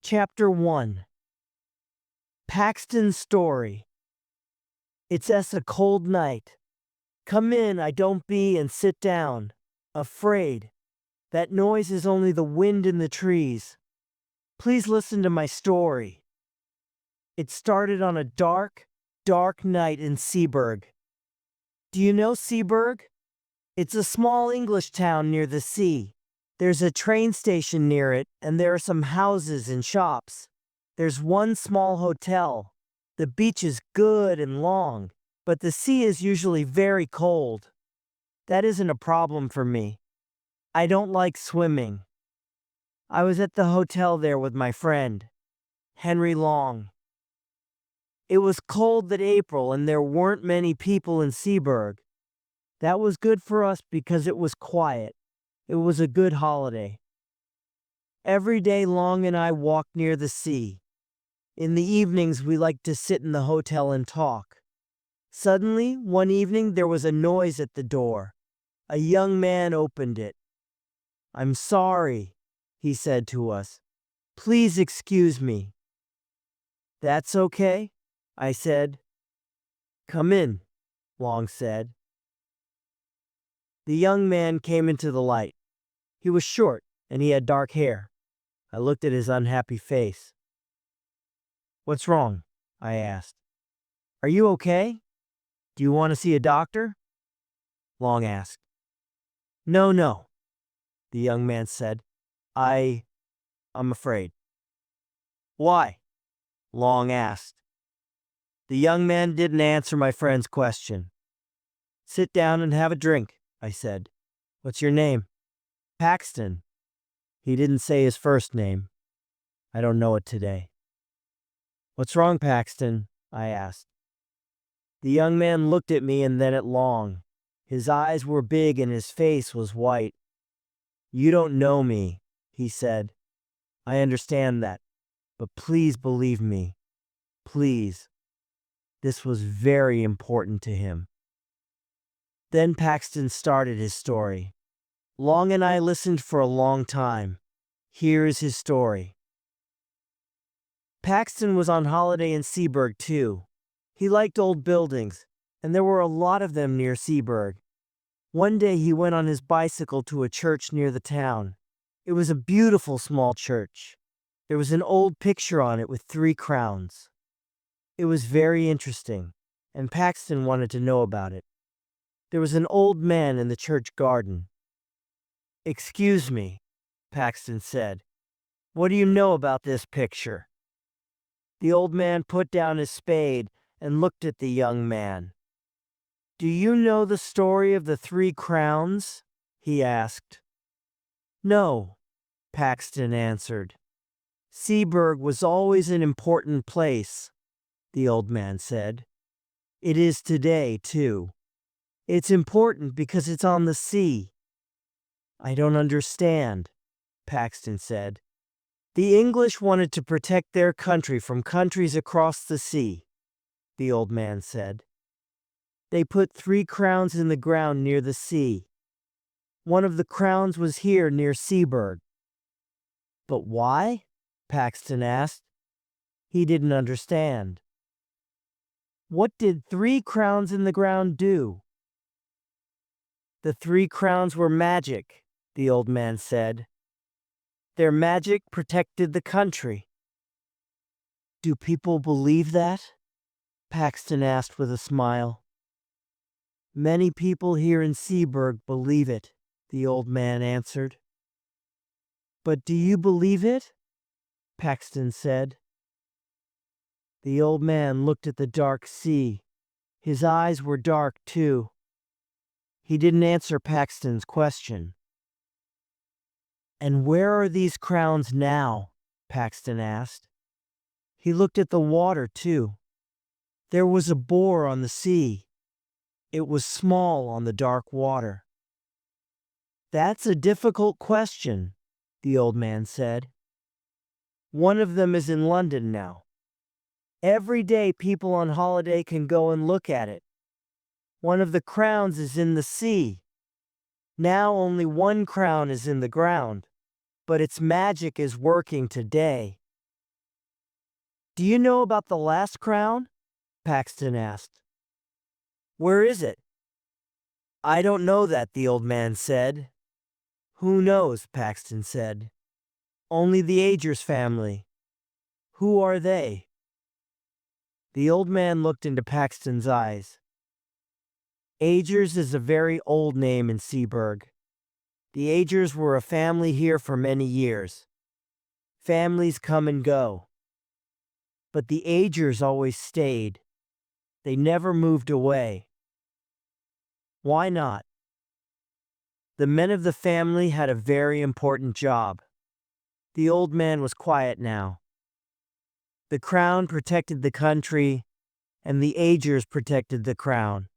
Chapter 1. Paxton's Story. It's a cold night. Come in, I don't be, and sit down. Afraid. That noise is only the wind in the trees. Please listen to my story. It started on a dark, dark night in Seaburgh. Do you know Seaburgh? It's a small English town near the sea. There's a train station near it, and there are some houses and shops. There's one small hotel. The beach is good and long, but the sea is usually very cold. That isn't a problem for me. I don't like swimming. I was at the hotel there with my friend, Henry Long. It was cold that April and there weren't many people in Seaburgh. That was good for us because it was quiet. It was a good holiday. Every day Long and I walked near the sea. In the evenings we liked to sit in the hotel and talk. Suddenly, one evening there was a noise at the door. A young man opened it. "I'm sorry," he said to us. "Please excuse me." "That's okay," I said. "Come in," Long said. The young man came into the light. He was short, and he had dark hair. I looked at his unhappy face. "What's wrong?" I asked. "Are you okay? Do you want to see a doctor?" Long asked. No, the young man said. I'm afraid." "Why?" Long asked. The young man didn't answer my friend's question. "Sit down and have a drink," I said. "What's your name?" "Paxton." He didn't say his first name. I don't know it today. "What's wrong, Paxton?" I asked. The young man looked at me and then at Long. His eyes were big and his face was white. "You don't know me," he said. "I understand that, but please believe me. Please." This was very important to him. Then Paxton started his story. Long and I listened for a long time. Here is his story. Paxton was on holiday in Seaburgh too. He liked old buildings, and there were a lot of them near Seaburgh. One day he went on his bicycle to a church near the town. It was a beautiful small church. There was an old picture on it with 3 crowns. It was very interesting, and Paxton wanted to know about it. There was an old man in the church garden. "Excuse me," Paxton said. "What do you know about this picture?" The old man put down his spade and looked at the young man. "Do you know the story of the 3 crowns?" he asked. "No," Paxton answered. "Seaburgh was always an important place," the old man said. "It is today, too. It's important because it's on the sea." "I don't understand," Paxton said. "The English wanted to protect their country from countries across the sea," the old man said. "They put 3 crowns in the ground near the sea. One of the crowns was here near Seaburgh." "But why?" Paxton asked. He didn't understand. "What did 3 crowns in the ground do?" "The 3 crowns were magic," the old man said. "Their magic protected the country." "Do people believe that?" Paxton asked with a smile. "Many people here in Seaburgh believe it," the old man answered. "But do you believe it?" Paxton said. The old man looked at the dark sea. His eyes were dark too. He didn't answer Paxton's question. "And where are these crowns now?" Paxton asked. He looked at the water too. There was a boar on the sea. It was small on the dark water. "That's a difficult question," the old man said. "One of them is in London now. Every day people on holiday can go and look at it. One of the crowns is in the sea. Now only 1 crown is in the ground, but its magic is working today. Do you know about the last crown? Paxton asked. Where is it? I don't know that, the old man said. Who knows, Paxton said. Only the Agers family. Who are they? The old man looked into Paxton's eyes. Agers is a very old name in Seaburgh. The Agers were a family here for many years. Families come and go. But the Agers always stayed. They never moved away. Why not? The men of the family had a very important job. The old man was quiet now. The crown protected the country, and the Agers protected the crown.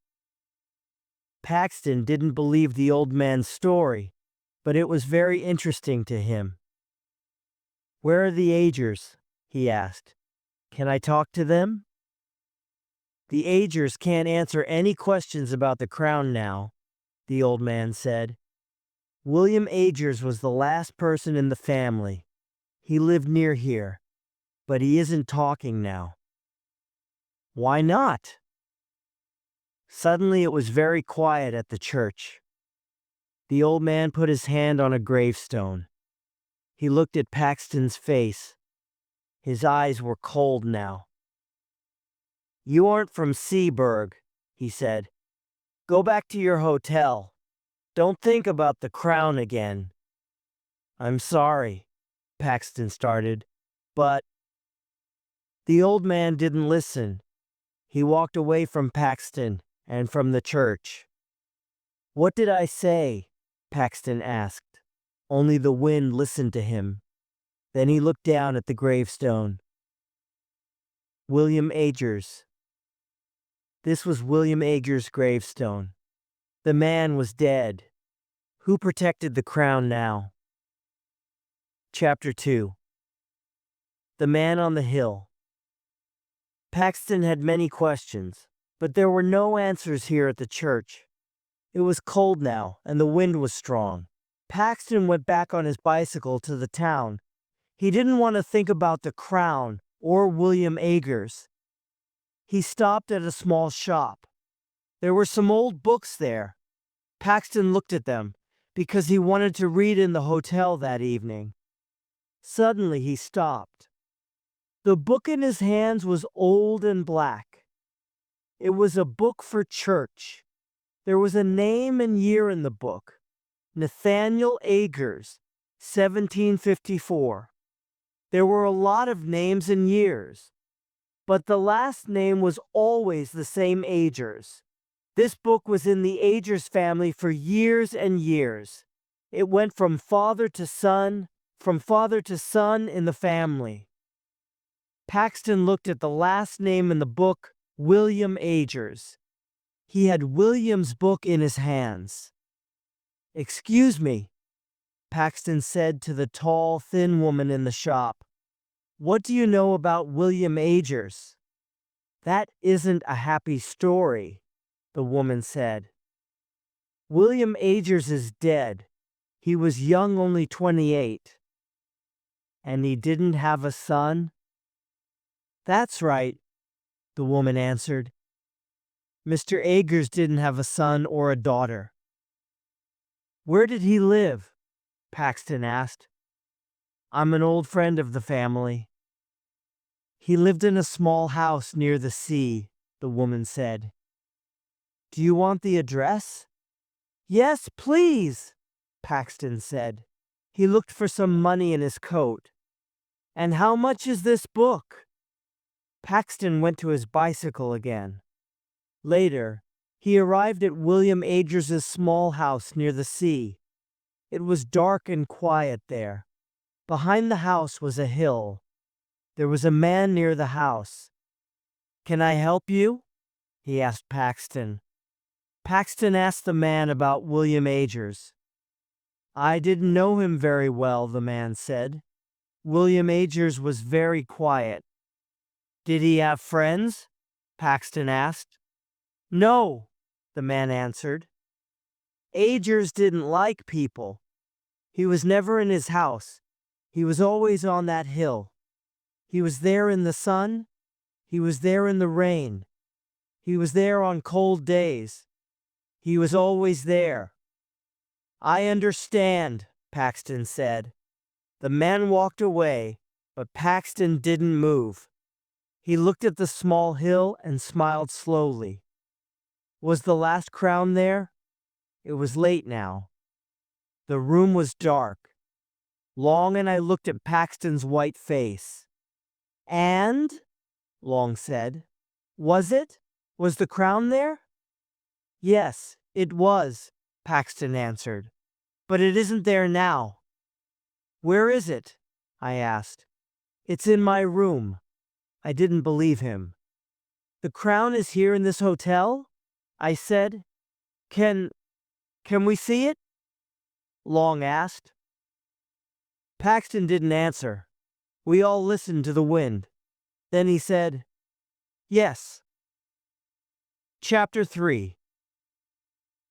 Paxton didn't believe the old man's story, but it was very interesting to him. Where are the Agers? He asked. Can I talk to them? The Agers can't answer any questions about the crown now, the old man said. William Agers was the last person in the family. He lived near here, but he isn't talking now. Why not? Suddenly it was very quiet at the church. The old man put his hand on a gravestone. He looked at Paxton's face. His eyes were cold now. You aren't from Seaburgh, he said. Go back to your hotel. Don't think about the crown again. I'm sorry, Paxton started, but... The old man didn't listen. He walked away from Paxton and from the church. What did I say? Paxton asked. Only the wind listened to him. Then he looked down at the gravestone. William Agers. This was William Agers' gravestone. The man was dead. Who protected the crown now? Chapter 2. The Man on the Hill. Paxton had many questions, but there were no answers here at the church. It was cold now, and the wind was strong. Paxton went back on his bicycle to the town. He didn't want to think about the crown or William Agers. He stopped at a small shop. There were some old books there. Paxton looked at them because he wanted to read in the hotel that evening. Suddenly he stopped. The book in his hands was old and black. It was a book for church. There was a name and year in the book. Nathaniel Agers, 1754. There were a lot of names and years, but the last name was always the same Agers. This book was in the Agers family for years and years. It went from father to son in the family. Paxton looked at the last name in the book, William Agers. He had William's book in his hands. Excuse me, Paxton said to the tall, thin woman in the shop. What do you know about William Agers? That isn't a happy story, the woman said. William Agers is dead. He was young, only 28. And he didn't have a son? That's right, the woman answered. Mr. Agers didn't have a son or a daughter. Where did he live? Paxton asked. I'm an old friend of the family. He lived in a small house near the sea, the woman said. Do you want the address? Yes, please, Paxton said. He looked for some money in his coat. And how much is this book? Paxton went to his bicycle again. Later, he arrived at William Agers' small house near the sea. It was dark and quiet there. Behind the house was a hill. There was a man near the house. Can I help you? He asked Paxton. Paxton asked the man about William Agers. I didn't know him very well, the man said. William Agers was very quiet. Did he have friends? Paxton asked. No, the man answered. Agers didn't like people. He was never in his house. He was always on that hill. He was there in the sun. He was there in the rain. He was there on cold days. He was always there. I understand, Paxton said. The man walked away, but Paxton didn't move. He looked at the small hill and smiled slowly. Was the last crown there? It was late now. The room was dark. Long and I looked at Paxton's white face. And? Long said. Was it? Was the crown there? Yes, it was, Paxton answered. But it isn't there now. Where is it? I asked. It's in my room. I didn't believe him. The crown is here in this hotel? I said. Can we see it? Long asked. Paxton didn't answer. We all listened to the wind. Then he said, Yes. Chapter 3.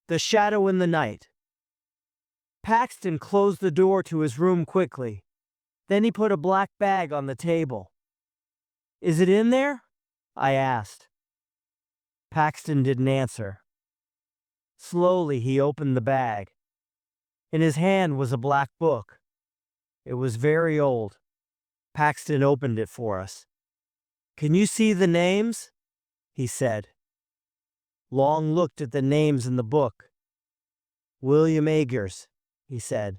The Shadow in the Night. Paxton closed the door to his room quickly. Then he put a black bag on the table. Is it in there? I asked. Paxton didn't answer. Slowly he opened the bag. In his hand was a black book. It was very old. Paxton opened it for us. Can you see the names? He said. Long looked at the names in the book. William Agers, he said.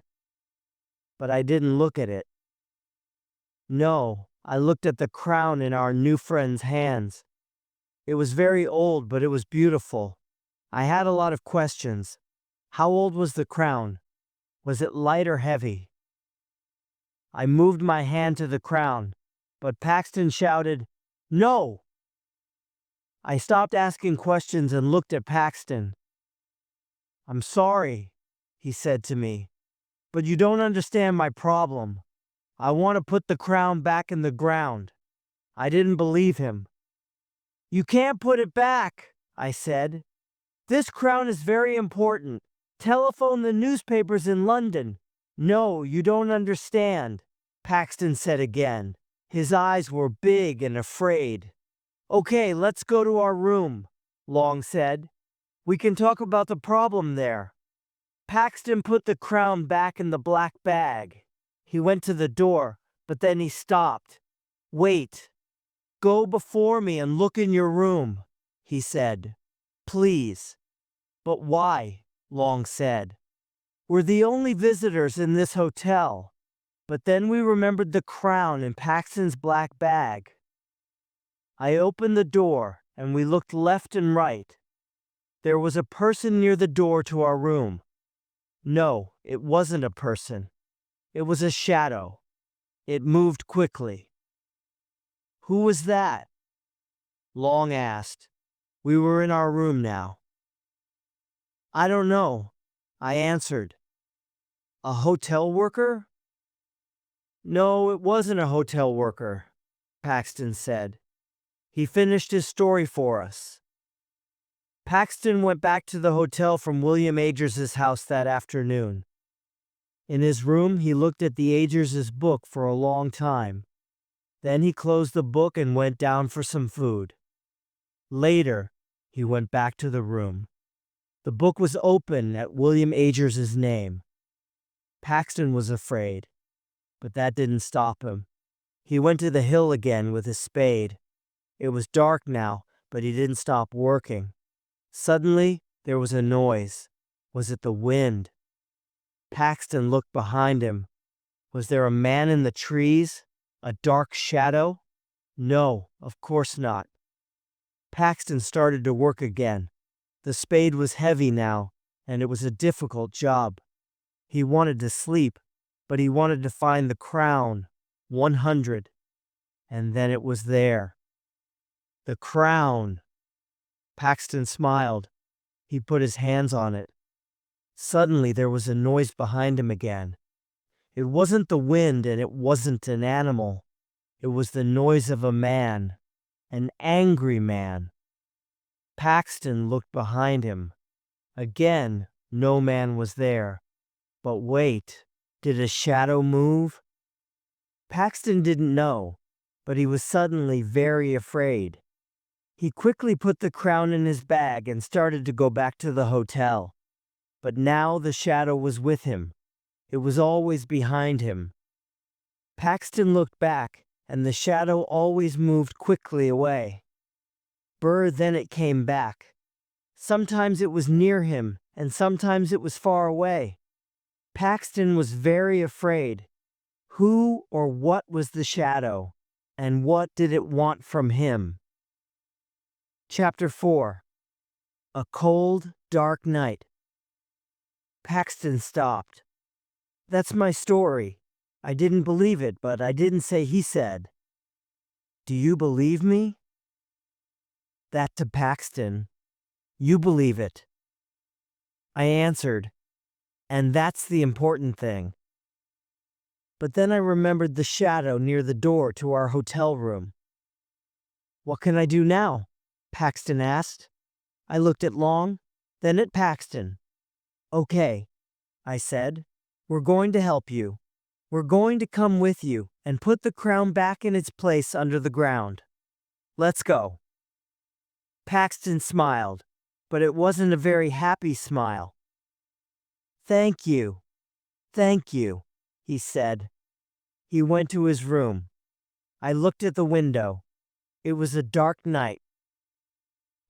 But I didn't look at it. No, I looked at the crown in our new friend's hands. It was very old, but it was beautiful. I had a lot of questions. How old was the crown? Was it light or heavy? I moved my hand to the crown, but Paxton shouted, No! I stopped asking questions and looked at Paxton. I'm sorry, he said to me, but you don't understand my problem. I want to put the crown back in the ground. I didn't believe him. You can't put it back, I said. This crown is very important. Telephone the newspapers in London. No, you don't understand, Paxton said again. His eyes were big and afraid. Okay, let's go to our room, Long said. We can talk about the problem there. Paxton put the crown back in the black bag. He went to the door, but then he stopped. Wait. Go before me and look in your room, he said. Please. But why? Long said. We're the only visitors in this hotel. But then we remembered the crown in Paxton's black bag. I opened the door, and we looked left and right. There was a person near the door to our room. No, it wasn't a person. It was a shadow. It moved quickly. Who was that? Long asked. We were in our room now. I don't know, I answered. A hotel worker? No, it wasn't a hotel worker, Paxton said. He finished his story for us. Paxton went back to the hotel from William Agers' house that afternoon. In his room, he looked at the Agers' book for a long time. Then he closed the book and went down for some food. Later, he went back to the room. The book was open at William Agers' name. Paxton was afraid, but that didn't stop him. He went to the hill again with his spade. It was dark now, but he didn't stop working. Suddenly, there was a noise. Was it the wind? Paxton looked behind him. Was there a man in the trees? A dark shadow? No, of course not. Paxton started to work again. The spade was heavy now, and it was a difficult job. He wanted to sleep, but he wanted to find the crown. 100. And then it was there. The crown. Paxton smiled. He put his hands on it. Suddenly there was a noise behind him again. It wasn't the wind and it wasn't an animal. It was the noise of a man. An angry man. Paxton looked behind him. Again, no man was there. But wait, did a shadow move? Paxton didn't know, but he was suddenly very afraid. He quickly put the crown in his bag and started to go back to the hotel. But now the shadow was with him. It was always behind him. Paxton looked back, and the shadow always moved quickly away. Then it came back. Sometimes it was near him, and sometimes it was far away. Paxton was very afraid. Who or what was the shadow, and what did it want from him? Chapter 4. A cold, dark night. Paxton stopped. That's my story. I didn't believe it, but I didn't say he said. Do you believe me? That to Paxton. You believe it. I answered, and that's the important thing. But then I remembered the shadow near the door to our hotel room. What can I do now? Paxton asked. I looked at Long, then at Paxton. Okay, I said. We're going to help you. We're going to come with you and put the crown back in its place under the ground. Let's go. Paxton smiled, but it wasn't a very happy smile. Thank you. Thank you, he said. He went to his room. I looked at the window. It was a dark night.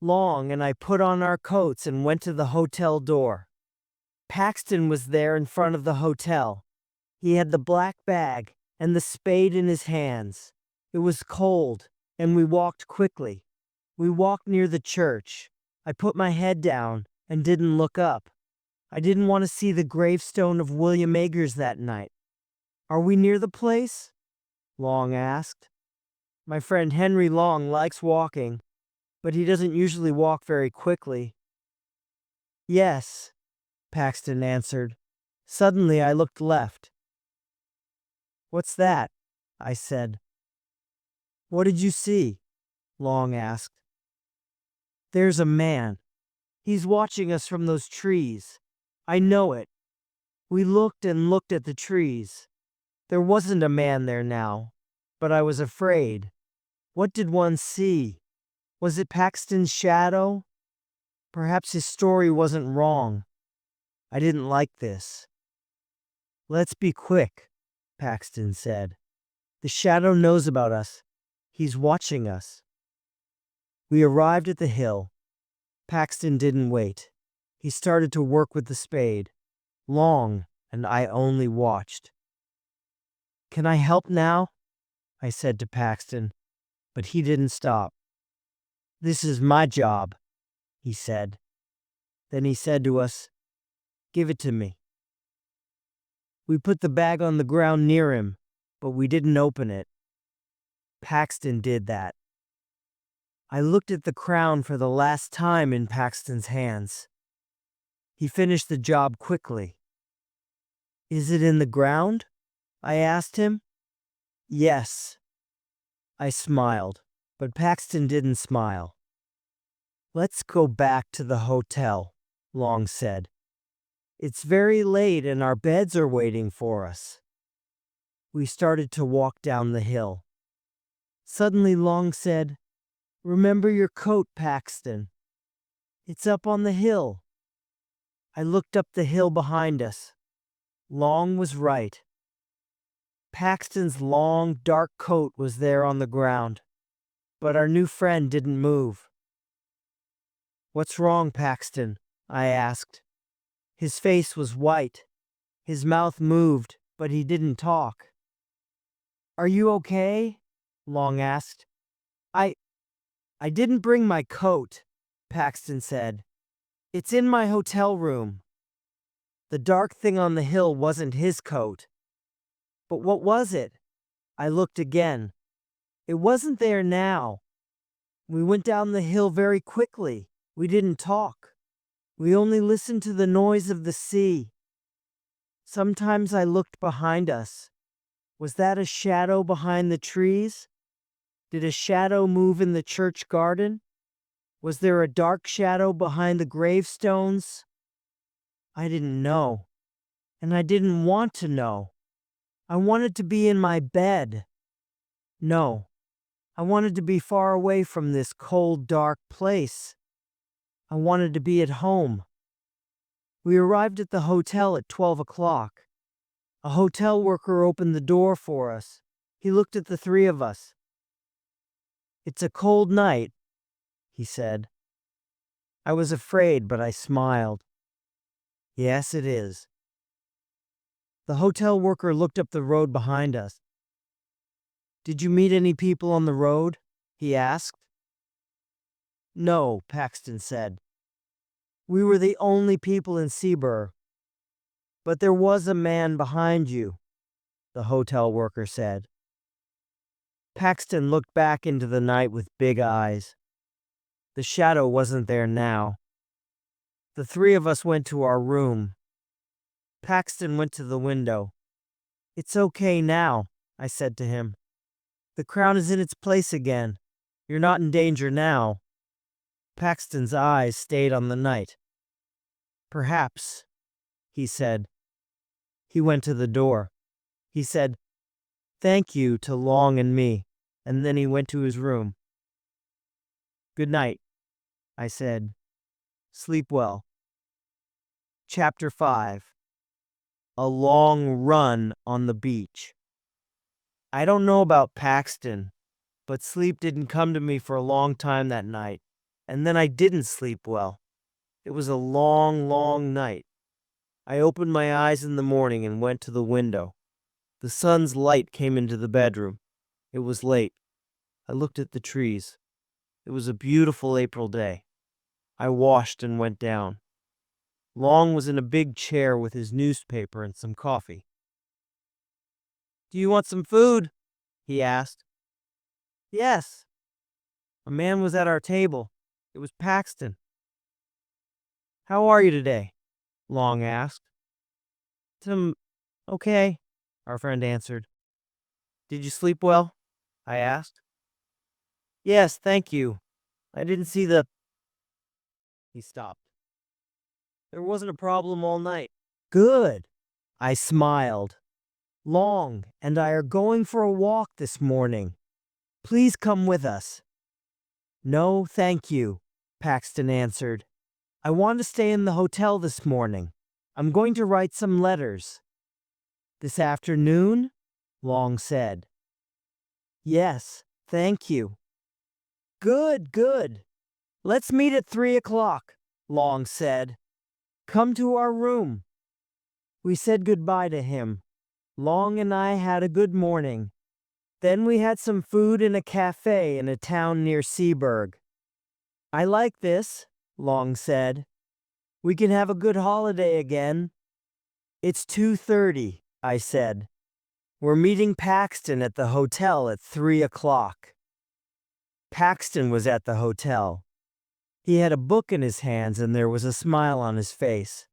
Long and I put on our coats and went to the hotel door. Paxton was there in front of the hotel. He had the black bag and the spade in his hands. It was cold, and we walked quickly. We walked near the church. I put my head down and didn't look up. I didn't want to see the gravestone of William Eggers that night. Are we near the place? Long asked. My friend Henry Long likes walking, but he doesn't usually walk very quickly. Yes, Paxton answered. Suddenly I looked left. What's that? I said. What did you see? Long asked. There's a man. He's watching us from those trees. I know it. We looked and looked at the trees. There wasn't a man there now, but I was afraid. What did one see? Was it Paxton's shadow? Perhaps his story wasn't wrong. I didn't like this. Let's be quick, Paxton said. The shadow knows about us. He's watching us. We arrived at the hill. Paxton didn't wait. He started to work with the spade. Long and I only watched. Can I help now? I said to Paxton, but he didn't stop. This is my job, he said. Then he said to us, give it to me. We put the bag on the ground near him, but we didn't open it. Paxton did that. I looked at the crown for the last time in Paxton's hands. He finished the job quickly. Is it in the ground? I asked him. Yes. I smiled, but Paxton didn't smile. Let's go back to the hotel, Long said. It's very late and our beds are waiting for us. We started to walk down the hill. Suddenly Long said, Remember your coat, Paxton. It's up on the hill. I looked up the hill behind us. Long was right. Paxton's long, dark coat was there on the ground, but our new friend didn't move. What's wrong, Paxton? I asked. His face was white. His mouth moved, but he didn't talk. Are you okay? Long asked. I didn't bring my coat, Paxton said. It's in my hotel room. The dark thing on the hill wasn't his coat. But what was it? I looked again. It wasn't there now. We went down the hill very quickly. We didn't talk. We only listened to the noise of the sea. Sometimes I looked behind us. Was that a shadow behind the trees? Did a shadow move in the church garden? Was there a dark shadow behind the gravestones? I didn't know, and I didn't want to know. I wanted to be in my bed. No, I wanted to be far away from this cold, dark place. I wanted to be at home. We arrived at the hotel at 12 o'clock. A hotel worker opened the door for us. He looked at the three of us. "It's a cold night," he said. I was afraid, but I smiled. "Yes, it is." The hotel worker looked up the road behind us. "Did you meet any people on the road?" he asked. "No," Paxton said. "We were the only people in Seaburgh." "But there was a man behind you," the hotel worker said. Paxton looked back into the night with big eyes. The shadow wasn't there now. The three of us went to our room. Paxton went to the window. "It's okay now," I said to him. "The crown is in its place again. You're not in danger now." Paxton's eyes stayed on the night. "Perhaps," he said. He went to the door. He said, "Thank you" to Long and me, and then he went to his room. "Good night," I said. "Sleep well." Chapter 5. A long run on the beach. I don't know about Paxton, but sleep didn't come to me for a long time that night, and then I didn't sleep well. It was a long, long night. I opened my eyes in the morning and went to the window. The sun's light came into the bedroom. It was late. I looked at the trees. It was a beautiful April day. I washed and went down. Long was in a big chair with his newspaper and some coffee. "Do you want some food?" he asked. "Yes." A man was at our table. It was Paxton. "How are you today?" Long asked. Okay," our friend answered. "Did you sleep well?" I asked. "Yes, thank you. I didn't see the—" He stopped. "There wasn't a problem all night." "Good." I smiled. "Long and I are going for a walk this morning. Please come with us." "No, thank you," Paxton answered. "I want to stay in the hotel this morning. I'm going to write some letters." "This afternoon?" Long said. "Yes, thank you." Good, good. "Let's meet at 3 o'clock, Long said. "Come to our room." We said goodbye to him. Long and I had a good morning. Then we had some food in a cafe in a town near Seaburgh. "I like this," Long said. "We can have a good holiday again." "It's 2:30, I said. "We're meeting Paxton at the hotel at 3 o'clock. Paxton was at the hotel. He had a book in his hands and there was a smile on his face.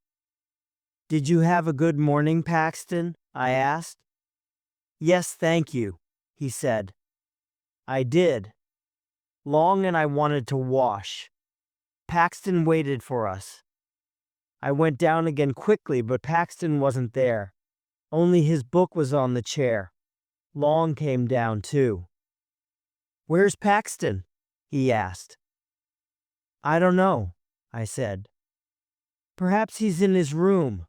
"Did you have a good morning, Paxton?" I asked. "Yes, thank you," he said. I did. Long and I wanted to wash. Paxton waited for us. I went down again quickly, but Paxton wasn't there. Only his book was on the chair. Long came down too. "Where's Paxton?" he asked. "I don't know," I said. "Perhaps he's in his room."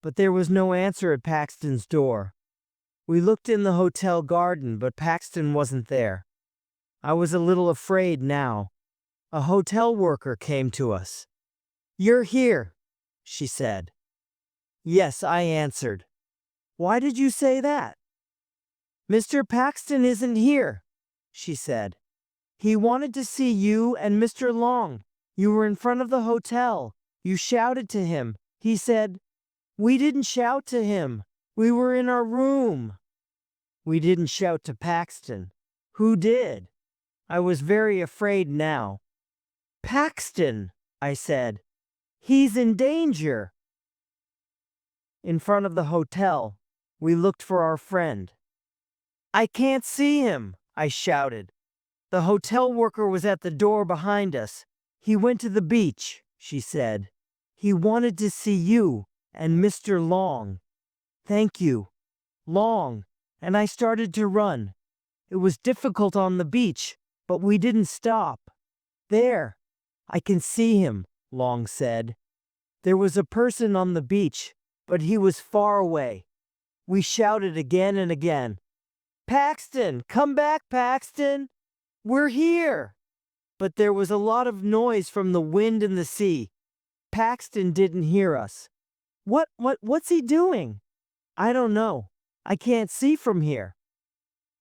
But there was no answer at Paxton's door. We looked in the hotel garden, but Paxton wasn't there. I was a little afraid now. A hotel worker came to us. "You're here," she said. "Yes," I answered. "Why did you say that?" "Mr. Paxton isn't here," she said. "He wanted to see you and Mr. Long. You were in front of the hotel. You shouted to him. He said—" "We didn't shout to him. We were in our room." "We didn't shout to Paxton. Who did?" I was very afraid now. "Paxton," I said. "He's in danger." In front of the hotel, we looked for our friend. "I can't see him," I shouted. The hotel worker was at the door behind us. "He went to the beach," she said. "He wanted to see you and Mr. Long." "Thank you, Long," and I started to run. It was difficult on the beach, but we didn't stop. There, I can see him, Long said. There was a person on the beach, but he was far away. We shouted again and again, "Paxton, come back, Paxton! We're here!" But there was a lot of noise from the wind and the sea. Paxton didn't hear us. What's he doing? I don't know. I can't see from here.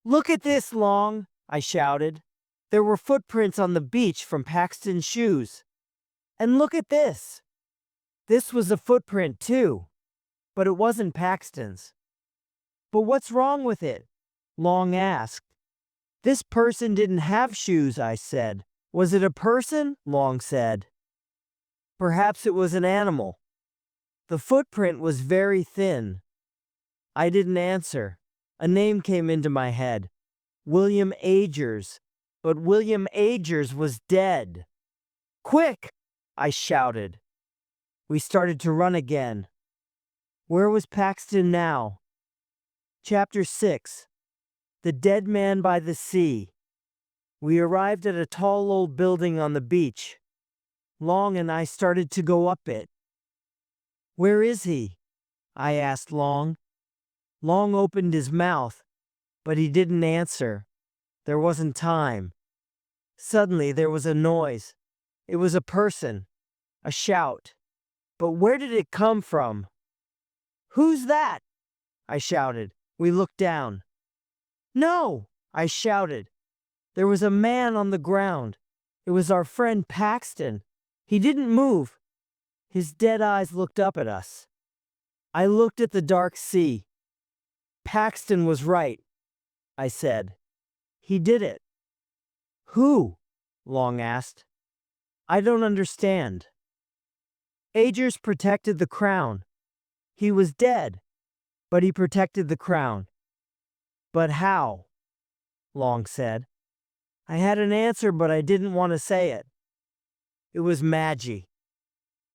Look at this, Long, I shouted. There were footprints on the beach from Paxton's shoes. And look at this. This was a footprint too, but it wasn't Paxton's. But what's wrong with it? Long asked. This person didn't have shoes, I said. Was it a person? Long said. Perhaps it was an animal. The footprint was very thin. I didn't answer. A name came into my head. William Agers. But William Agers was dead. Quick! I shouted. We started to run again. Where was Paxton now? Chapter 6. The Dead Man by the Sea. We arrived at a tall old building on the beach. Long and I started to go up it. Where is he? I asked Long. Long opened his mouth, but he didn't answer. There wasn't time. Suddenly there was a noise. It was a person, a shout. But where did it come from? Who's that? I shouted. We looked down. No, I shouted. There was a man on the ground. It was our friend Paxton. He didn't move. His dead eyes looked up at us. I looked at the dark sea. Paxton was right, I said. He did it. Who? Long asked. I don't understand. Agers protected the crown. He was dead, but he protected the crown. But how? Long said. I had an answer, but I didn't want to say it. It was Maggie.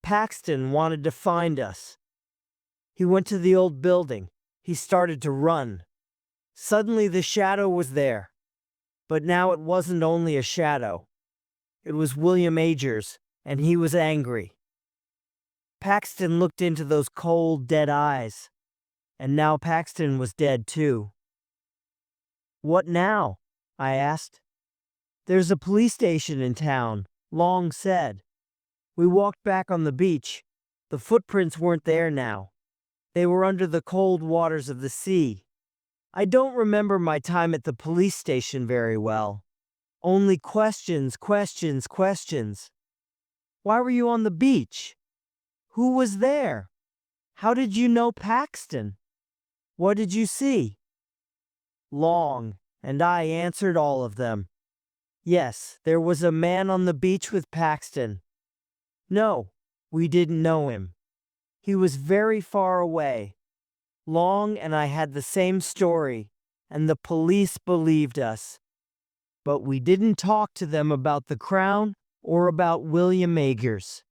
Paxton wanted to find us. He went to the old building. He started to run. Suddenly the shadow was there. But now it wasn't only a shadow. It was William Agers, and he was angry. Paxton looked into those cold, dead eyes. And now Paxton was dead too. What now? I asked. There's a police station in town, Long said. We walked back on the beach. The footprints weren't there now. They were under the cold waters of the sea. I don't remember my time at the police station very well. Only questions, questions, questions. Why were you on the beach? Who was there? How did you know Paxton? What did you see? Long and I answered all of them. Yes, there was a man on the beach with Paxton. No, we didn't know him. He was very far away. Long and I had the same story, and the police believed us. But we didn't talk to them about the crown or about William Agers.